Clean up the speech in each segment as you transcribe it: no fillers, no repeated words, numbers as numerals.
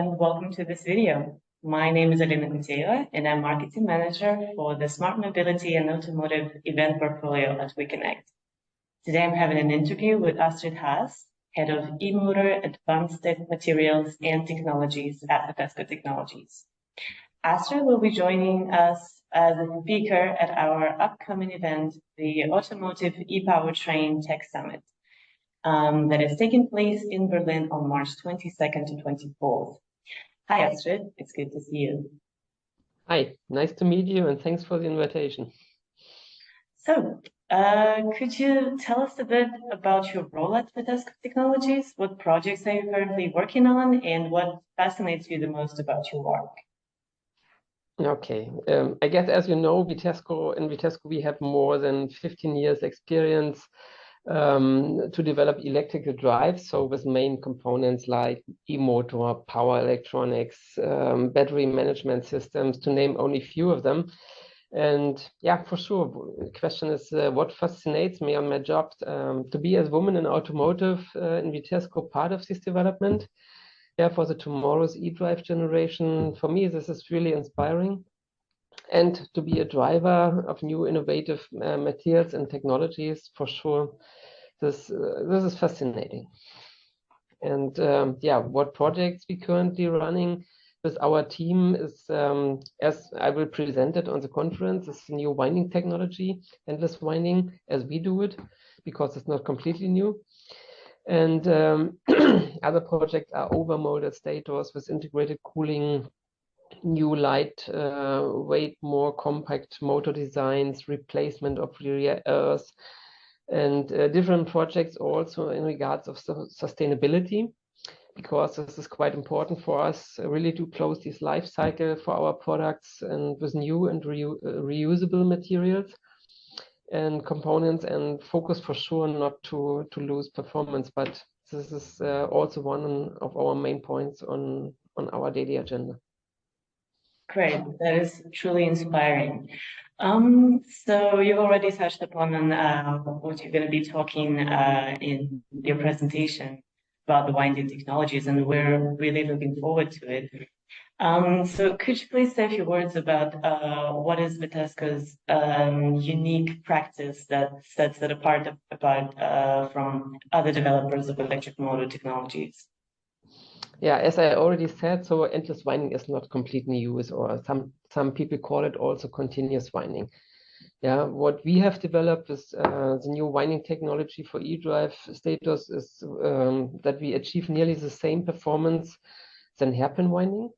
and welcome to this video. My name is Elena Gutierrez and I'm Marketing Manager for the Smart Mobility and Automotive event portfolio at we.CONECT. Today I'm having an interview with Astrid Haas, Head of eMotor, Advanced Materials and Technologies at Vitesco Technologies. Astrid will be joining us as a speaker at our upcoming event, the Automotive ePowertrain Tech Summit. That is taking place in Berlin on March 22nd to 24th. Hi, Astrid. It's good to see you. Hi, nice to meet you, and thanks for the invitation. So, could you tell us a bit about your role at Vitesco Technologies? What projects are you currently working on, and what fascinates you the most about your work? Okay, I guess as you know, in Vitesco we have more than 15 years experience to develop electrical drives, so with main components like eMotor, power electronics, battery management systems, to name only a few of them. And yeah, for sure, the question is what fascinates me on my job to be as woman in automotive in Vitesco, part of this development. Yeah, for the tomorrow's e-drive generation. For me, this is really inspiring. And to be a driver of new innovative materials and technologies, for sure, this is fascinating. And yeah, what projects we currently running with our team is, as I will present it on the conference, is the new winding technology, endless winding, as we do it, because it's not completely new. And other projects are overmolded stators with integrated cooling, new light weight, more compact motor designs, replacement of rear earth, and different projects also in regards of sustainability, because this is quite important for us, really to close this life cycle for our products and with new and reusable materials and components, and focus for sure not to lose performance, but this is also one of our main points on our daily agenda. Great, that is truly inspiring. So you already touched upon what you're going to be talking in your presentation about the winding technologies, and we're really looking forward to it. So could you please say a few words about what is Vitesco's unique practice that sets it apart from other developers of electric motor technologies? Yeah, as I already said, so endless winding is not completely new, or some people call it also continuous winding. Yeah, what we have developed is the new winding technology for e-drive stators is that we achieve nearly the same performance than hairpin winding.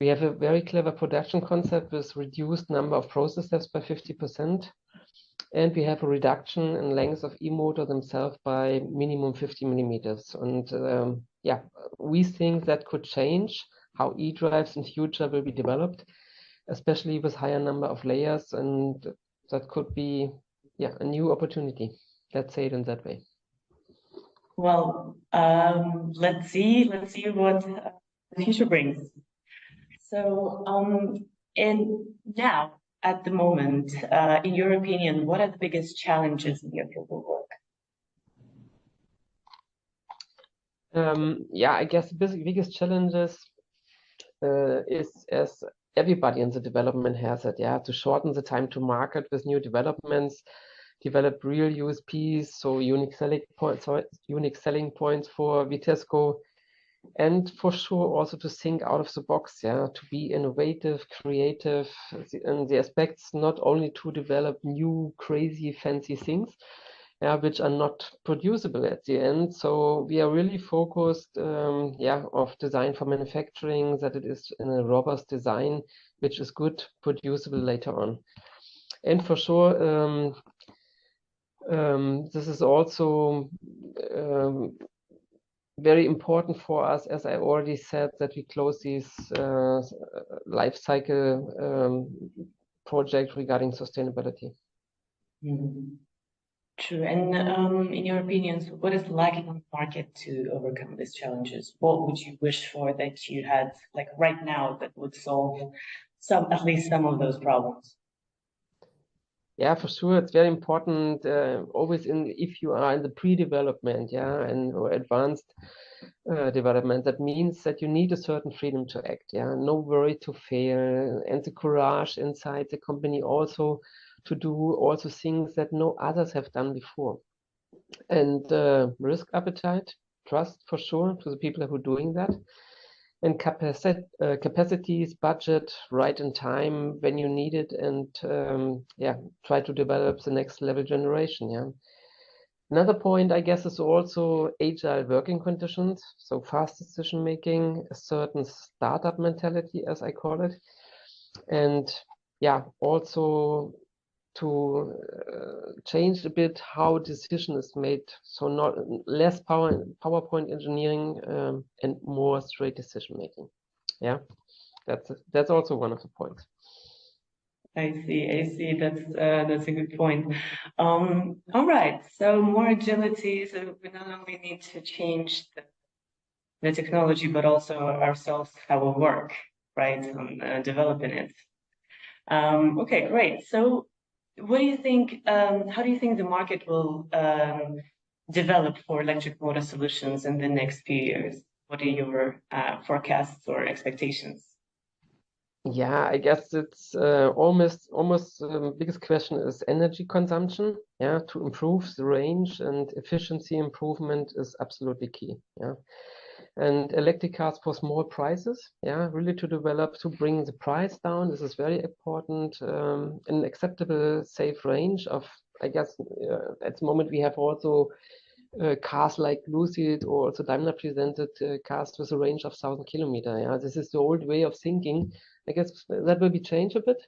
We have a very clever production concept with reduced number of process steps by 50%. And we have a reduction in length of eMotor themselves by minimum 50 millimeters. And yeah, we think that could change how e-drives in future will be developed, especially with higher number of layers. And that could be, yeah, a new opportunity. Let's say it in that way. Well, let's see what the future brings. So, and now, at the moment, in your opinion, what are the biggest challenges in your field of work? Yeah, I guess the biggest challenges is, as everybody in the development has it, yeah, to shorten the time to market with new developments, develop real USPs, so unique selling points for Vitesco, and for sure also to think out of the box, yeah, to be innovative, creative, and the aspects not only to develop new, crazy, fancy things, yeah, which are not producible at the end. So we are really focused, yeah, of design for manufacturing, that it is in a robust design, which is good, producible later on. And for sure, this is also very important for us, as I already said, that we close these life cycle project regarding sustainability. Mm-hmm. True. And in your opinions, what is lacking on the market to overcome these challenges? What would you wish for that you had, like right now, that would solve at least some of those problems? Yeah, for sure. It's very important, always if you are in the pre-development, yeah, and or advanced development. That means that you need a certain freedom to act, yeah, no worry to fail, and the courage inside the company also to do also things that no others have done before. And risk appetite, trust for sure to the people who are doing that. And capacities, budget, right in time when you need it, and yeah, try to develop the next level generation. Yeah. Another point, I guess, is also agile working conditions, so fast decision making, a certain startup mentality, as I call it, and yeah, also to change a bit how decision is made, so not less PowerPoint engineering and more straight decision making. Yeah, that's also one of the points. I see. That's a good point. All right. So more agility. So we not only need to change the technology, but also ourselves, how we work, right? Developing it. Okay, great. So what do you think, how do you think the market will develop for electric motor solutions in the next few years? What are your forecasts or expectations? Yeah, I guess it's almost biggest question is energy consumption. Yeah, to improve the range and efficiency improvement is absolutely key. Yeah, and electric cars for small prices. Yeah, really to develop to bring the price down. This is very important. An acceptable safe range of, I guess, at the moment we have also cars like Lucid or also Daimler presented cars with a range of 1,000 kilometers. Yeah, this is the old way of thinking. I guess that will be changed a bit.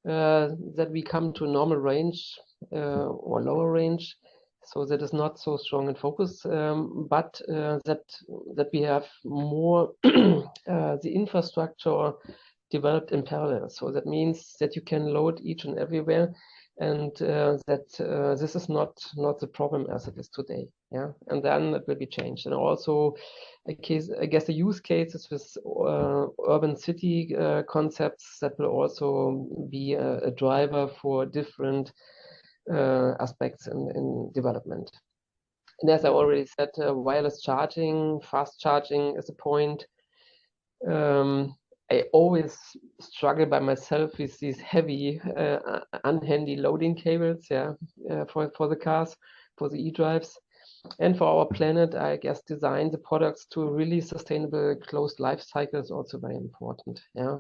That we come to a normal range or lower range, so that is not so strong in focus. But that we have more the infrastructure developed in parallel. So that means that you can load each and everywhere, and that this is not the problem as it is today. Yeah, and then it will be changed. And also, I guess the use cases with urban city concepts that will also be a driver for different aspects in development. And as I already said, wireless charging, fast charging is a point. I always struggle by myself with these heavy, unhandy loading cables, yeah, for the cars, for the e-drives. And for our planet, I guess design the products to a really sustainable closed life cycle is also very important, yeah.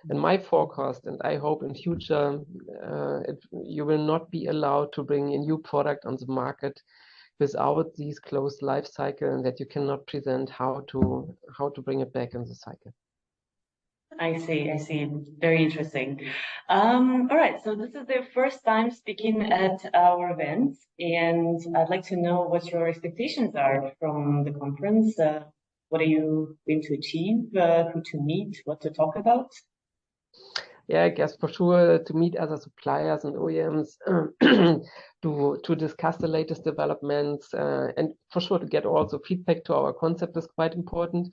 And my forecast, and I hope in future, you will not be allowed to bring a new product on the market without these closed life cycle, and that you cannot present how to bring it back in the cycle. I see. Very interesting. All right, so this is the first time speaking at our event, and I'd like to know what your expectations are from the conference. What are you going to achieve, who to meet, what to talk about? Yeah, I guess for sure to meet other suppliers and OEMs, to discuss the latest developments, and for sure to get also feedback to our concept is quite important.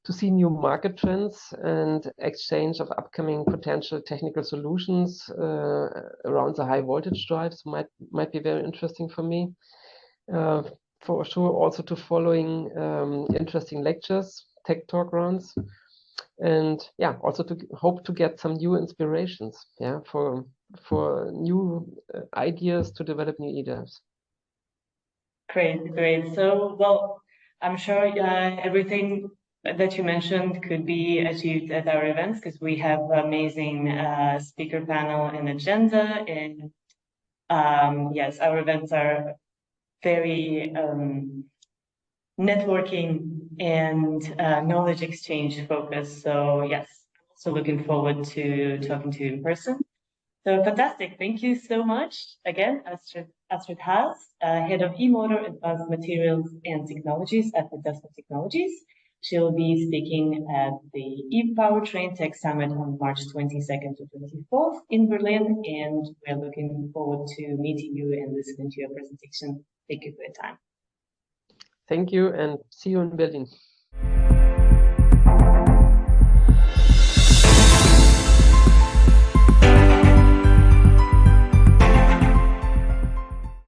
To see new market trends and exchange of upcoming potential technical solutions around the high voltage drives might be very interesting for me. For sure, also to following interesting lectures, tech talk rounds, and yeah, also to hope to get some new inspirations, yeah, for new ideas to develop new ideas. Great. So, well, I'm sure everything that you mentioned could be achieved at our events because we have amazing speaker panel and agenda. And yes, our events are very networking and knowledge exchange focused. So yes, I'm also looking forward to talking to you in person. So fantastic. Thank you so much. Again, Astrid Haas, Head of eMotor Advanced Materials and Technologies at Vitesco Technologies. She'll be speaking at the ePowertrain Tech Summit on March 22nd to 24th in Berlin, and we're looking forward to meeting you and listening to your presentation. Thank you for your time. Thank you, and see you in Berlin.